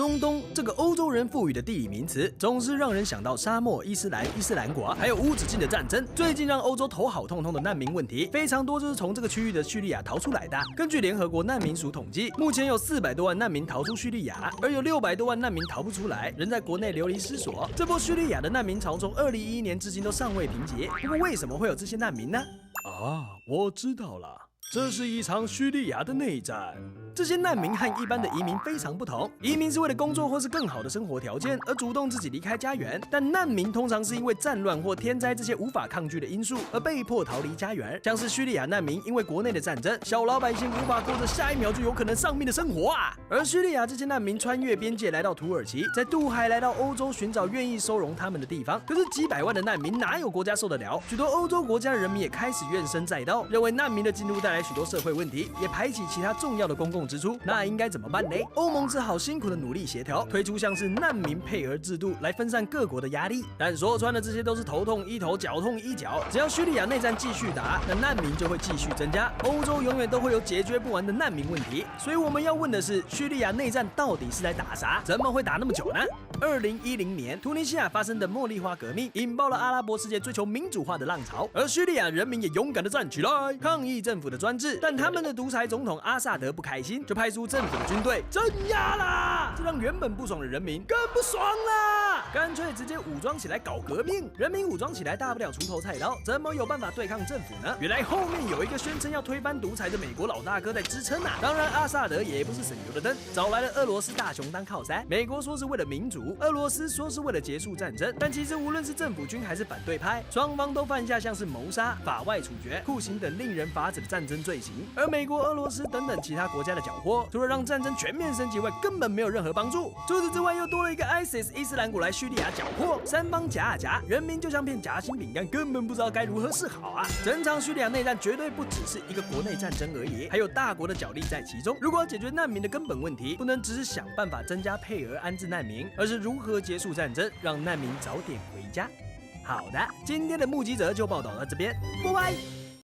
中东这个欧洲人赋予的地理名词，总是让人想到沙漠、伊斯兰国，还有无止境的战争。最近让欧洲头好痛痛的难民问题，非常多就是从这个区域的叙利亚逃出来的。根据联合国难民署统计，目前有400多万难民逃出叙利亚，而有600多万难民逃不出来，仍在国内流离失所。这波叙利亚的难民潮从2011年至今都尚未平息。不过为什么会有这些难民呢？我知道了。这是一场叙利亚的内战。这些难民和一般的移民非常不同，移民是为了工作或是更好的生活条件而主动自己离开家园，但难民通常是因为战乱或天灾这些无法抗拒的因素而被迫逃离家园。像是叙利亚难民，因为国内的战争，小老百姓无法过着下一秒就有可能丧命的生活啊。而叙利亚这些难民穿越边界来到土耳其，在渡海来到欧洲寻找愿意收容他们的地方。可是几百万的难民哪有国家受得了？许多欧洲国家的人民也开始怨声载道，认为难民的进入带来许多社会问题，也排挤其他重要的公共支出。那应该怎么办呢？欧盟只好辛苦的努力协调，推出像是难民配额制度来分散各国的压力。但说穿了，这些都是头痛医头，脚痛医脚。只要叙利亚内战继续打，那难民就会继续增加，欧洲永远都会有解决不完的难民问题。所以我们要问的是，叙利亚内战到底是在打啥？怎么会打那么久呢？2010年，突尼西亚发生的茉莉花革命，引爆了阿拉伯世界追求民主化的浪潮，而叙利亚人民也勇敢的站起来，抗议政府的专制。但他们的独裁总统阿萨德不开心，就派出政府的军队镇压啦，这让原本不爽的人民更不爽啦，干脆直接武装起来搞革命。人民武装起来，大不了锄头菜刀，怎么有办法对抗政府呢？原来后面有一个宣称要推翻独裁的美国老大哥在支撑啊。当然，阿萨德也不是省油的灯，找来了俄罗斯大雄当靠山。美国说是为了民主，俄罗斯说是为了结束战争，但其实无论是政府军还是反对派，双方都犯下像是谋杀、法外处决、酷刑等令人发指的战争罪行。而美国、俄罗斯等等其他国家的缴获，除了让战争全面升级外，根本没有任何帮助。除此之外，又多了一个 ISIS 伊斯兰国来叙利亚缴获，三方夹啊夹，人民就像片夹心饼干，根本不知道该如何是好啊！整场叙利亚内战绝对不只是一个国内战争而已，还有大国的角力在其中。如果要解决难民的根本问题，不能只是想办法增加配额安置难民，而是如何结束战争，让难民早点回家。好的，今天的目击者就报道到这边，拜拜。